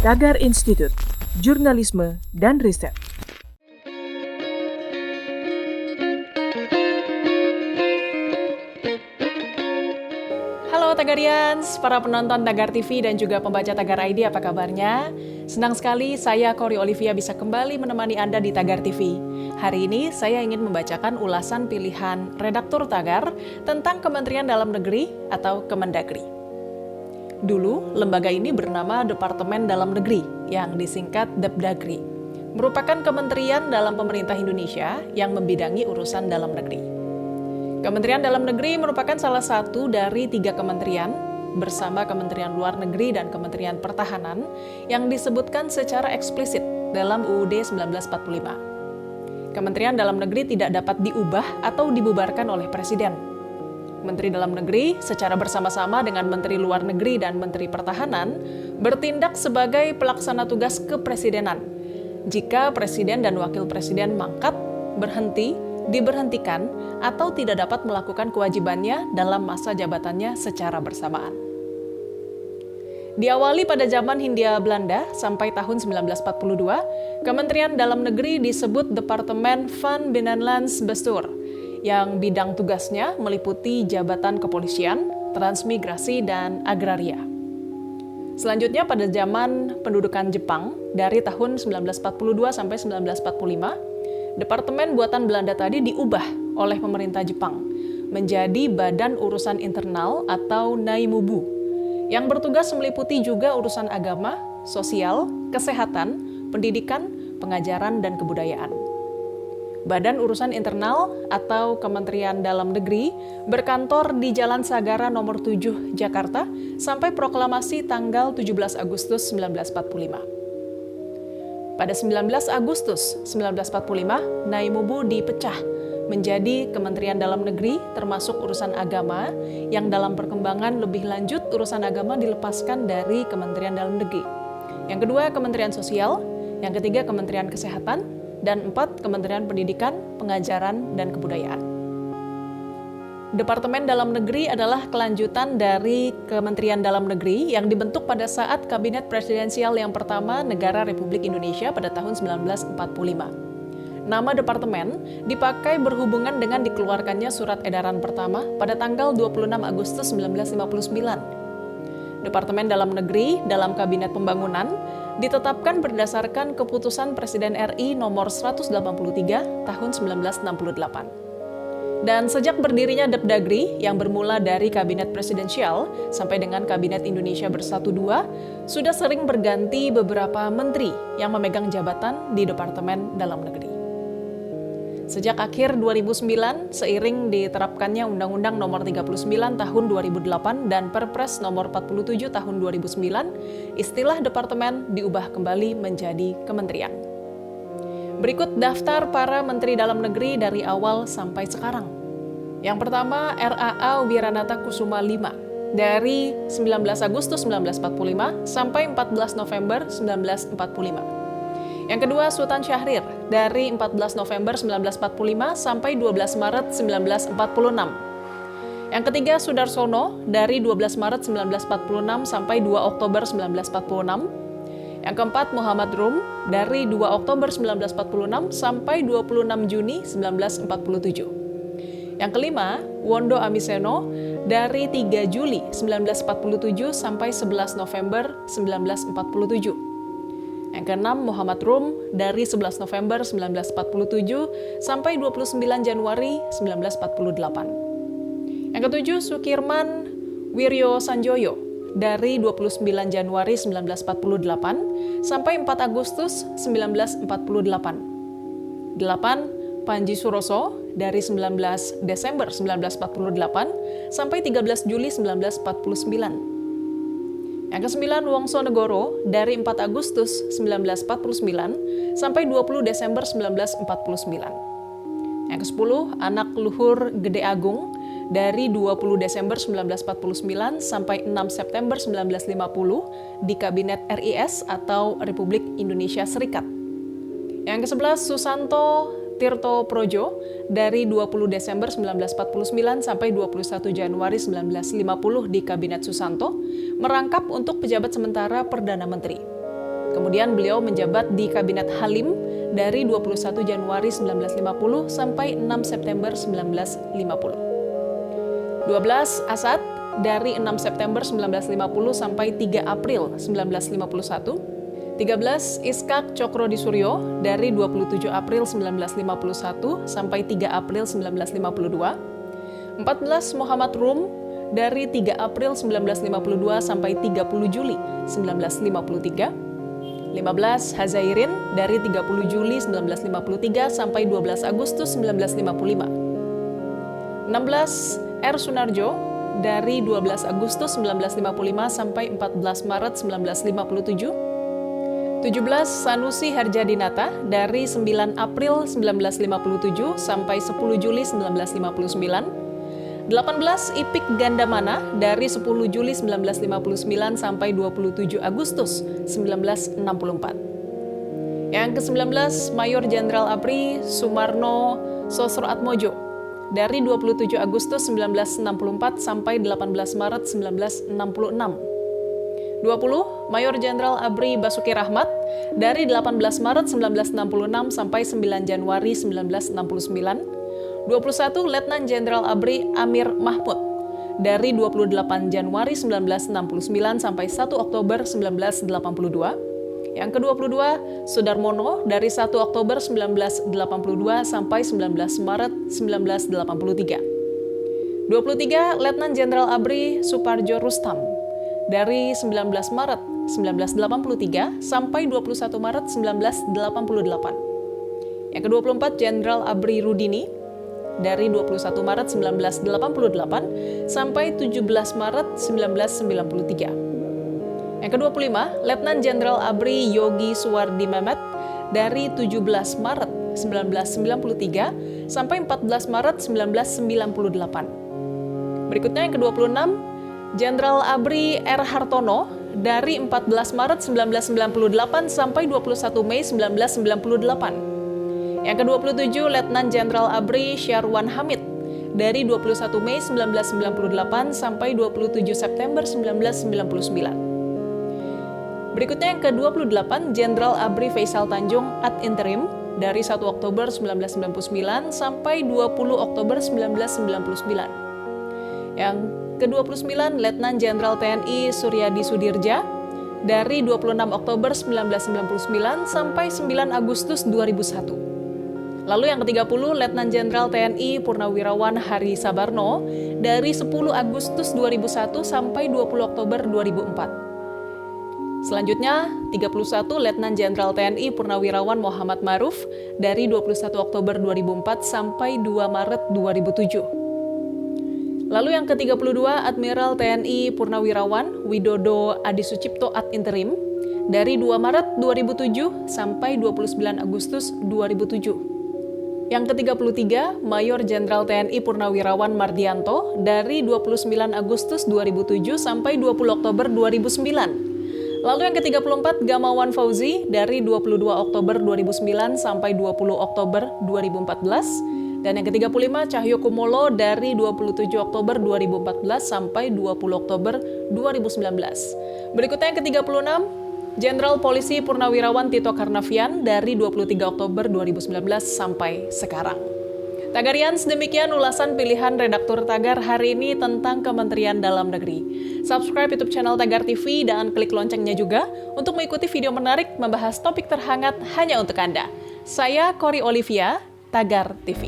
Tagar Institute, Jurnalisme dan Riset. Halo Tagarians, para penonton Tagar TV dan juga pembaca Tagar ID, apa kabarnya? Senang sekali saya Kori Olivia bisa kembali menemani Anda di Tagar TV. Hari ini saya ingin membacakan ulasan pilihan redaktur Tagar tentang Kementerian Dalam Negeri atau Kemendagri. Dulu, lembaga ini bernama Departemen Dalam Negeri, yang disingkat Depdagri. Merupakan kementerian dalam pemerintah Indonesia yang membidangi urusan dalam negeri. Kementerian Dalam Negeri merupakan salah satu dari 3 kementerian, bersama Kementerian Luar Negeri dan Kementerian Pertahanan, yang disebutkan secara eksplisit dalam UUD 1945. Kementerian Dalam Negeri tidak dapat diubah atau dibubarkan oleh Presiden. Menteri Dalam Negeri secara bersama-sama dengan Menteri Luar Negeri dan Menteri Pertahanan bertindak sebagai pelaksana tugas kepresidenan. Jika Presiden dan Wakil Presiden mangkat, berhenti, diberhentikan, atau tidak dapat melakukan kewajibannya dalam masa jabatannya secara bersamaan. Diawali pada zaman Hindia Belanda sampai tahun 1942, Kementerian Dalam Negeri disebut Departemen van Binnenlands Bestuur, yang bidang tugasnya meliputi jabatan kepolisian, transmigrasi, dan agraria. Selanjutnya pada zaman pendudukan Jepang, dari tahun 1942 sampai 1945, Departemen Buatan Belanda tadi diubah oleh pemerintah Jepang menjadi Badan Urusan Internal atau Naimubu, yang bertugas meliputi juga urusan agama, sosial, kesehatan, pendidikan, pengajaran, dan kebudayaan. Badan Urusan Internal atau Kementerian Dalam Negeri berkantor di Jalan Sagara nomor 7 Jakarta sampai proklamasi tanggal 17 Agustus 1945. Pada 19 Agustus 1945, Naimubu dipecah menjadi Kementerian Dalam Negeri termasuk urusan agama, yang dalam perkembangan lebih lanjut urusan agama dilepaskan dari Kementerian Dalam Negeri. Yang kedua, Kementerian Sosial, yang ketiga, Kementerian Kesehatan, dan 4, Kementerian Pendidikan, Pengajaran, dan Kebudayaan. Departemen Dalam Negeri adalah kelanjutan dari Kementerian Dalam Negeri yang dibentuk pada saat Kabinet Presidensial yang pertama Negara Republik Indonesia pada tahun 1945. Nama departemen dipakai berhubungan dengan dikeluarkannya surat edaran pertama pada tanggal 26 Agustus 1959. Departemen Dalam Negeri dalam Kabinet Pembangunan ditetapkan berdasarkan keputusan Presiden RI nomor 183 tahun 1968. Dan sejak berdirinya Depdagri yang bermula dari Kabinet Presidensial sampai dengan Kabinet Indonesia Bersatu II, sudah sering berganti beberapa menteri yang memegang jabatan di Departemen Dalam Negeri. Sejak akhir 2009, seiring diterapkannya Undang-Undang Nomor 39 Tahun 2008 dan Perpres Nomor 47 Tahun 2009, istilah departemen diubah kembali menjadi kementerian. Berikut daftar para Menteri Dalam Negeri dari awal sampai sekarang. Yang pertama, RAA Wiranata Kusuma V, dari 19 Agustus 1945 sampai 14 November 1945. Yang kedua, Sultan Syahrir, dari 14 November 1945 sampai 12 Maret 1946. Yang ketiga, Sudarsono, dari 12 Maret 1946 sampai 2 Oktober 1946. Yang keempat, Muhammad Rum, dari 2 Oktober 1946 sampai 26 Juni 1947. Yang kelima, Wondo Amiseno, dari 3 Juli 1947 sampai 11 November 1947. Yang keenam, Muhammad Rum, dari 11 November 1947 sampai 29 Januari 1948. Yang ketujuh, Sukirman Wiryo Sanjoyo, dari 29 Januari 1948 sampai 4 Agustus 1948. 8. Panji Suroso, dari 19 Desember 1948 sampai 13 Juli 1949. Yang ke-9, Wongso Negoro, dari 4 Agustus 1949 sampai 20 Desember 1949. Yang ke-10, Anak Luhur Gede Agung, dari 20 Desember 1949 sampai 6 September 1950 di Kabinet RIS atau Republik Indonesia Serikat. Yang ke-11, Susanto Tirto Projo dari 20 Desember 1949 sampai 21 Januari 1950 di Kabinet Susanto, merangkap untuk pejabat sementara Perdana Menteri. Kemudian beliau menjabat di Kabinet Halim dari 21 Januari 1950 sampai 6 September 1950. 12 Asad dari 6 September 1950 sampai 3 April 1951. 13 Iskak Cokrodi Suryo dari 27 April 1951 sampai 3 April 1952. 14 Muhammad Rum dari 3 April 1952 sampai 30 Juli 1953. 15 Hazairin dari 30 Juli 1953 sampai 12 Agustus 1955. 16 R. Sunarjo dari 12 Agustus 1955 sampai 14 Maret 1957. 17 Sanusi Harjadinata dari 9 April 1957 sampai 10 Juli 1959. 18 Ipik Gandamana dari 10 Juli 1959 sampai 27 Agustus 1964. Yang ke-19 Mayor Jenderal ABRI Sumarno Sosroatmojo dari 27 Agustus 1964 sampai 18 Maret 1966. 20 Mayor Jenderal ABRI Basuki Rahmat dari 18 Maret 1966 sampai 9 Januari 1969. 21 Letnan Jenderal ABRI Amir Mahmud dari 28 Januari 1969 sampai 1 Oktober 1982. Yang ke-22 Sudarmono dari 1 Oktober 1982 sampai 19 Maret 1983. 23 Letnan Jenderal ABRI Suparjo Rustam dari 19 Maret 1983 sampai 21 Maret 1988. Yang ke-24 Jenderal ABRI Rudini dari 21 Maret 1988 sampai 17 Maret 1993. Yang ke-25 Letnan Jenderal ABRI Yogi Suwardi Mehmet dari 17 Maret 1993 sampai 14 Maret 1998. Berikutnya yang ke-26 Jenderal ABRI R. Hartono dari 14 Maret 1998 sampai 21 Mei 1998. Yang ke-27 Letnan Jenderal ABRI Syarwan Hamid dari 21 Mei 1998 sampai 27 September 1999. Berikutnya yang ke-28 Jenderal ABRI Faisal Tanjung ad interim dari 1 Oktober 1999 sampai 20 Oktober 1999. Yang ke-29 Letnan Jenderal TNI Suryadi Sudirja dari 26 Oktober 1999 sampai 9 Agustus 2001. Lalu yang ke-30 Letnan Jenderal TNI Purnawirawan Hari Sabarno dari 10 Agustus 2001 sampai 20 Oktober 2004. Selanjutnya 31 Letnan Jenderal TNI Purnawirawan Muhammad Maruf dari 21 Oktober 2004 sampai 2 Maret 2007. Lalu yang ke-32, Admiral TNI Purnawirawan Widodo Adi Sucipto ad interim dari 2 Maret 2007 sampai 29 Agustus 2007. Yang ke-33, Mayor Jenderal TNI Purnawirawan Mardianto dari 29 Agustus 2007 sampai 20 Oktober 2009. Lalu yang ke-34, Gamawan Fauzi dari 22 Oktober 2009 sampai 20 Oktober 2014. Dan yang ke-35, Cahyo Kumolo dari 27 Oktober 2014 sampai 20 Oktober 2019. Berikutnya yang ke-36, Jenderal Polisi Purnawirawan Tito Karnavian dari 23 Oktober 2019 sampai sekarang. Tagarians, demikian ulasan pilihan redaktur Tagar hari ini tentang Kementerian Dalam Negeri. Subscribe YouTube channel Tagar TV dan klik loncengnya juga untuk mengikuti video menarik membahas topik terhangat hanya untuk Anda. Saya Cory Olivia, Tagar TV.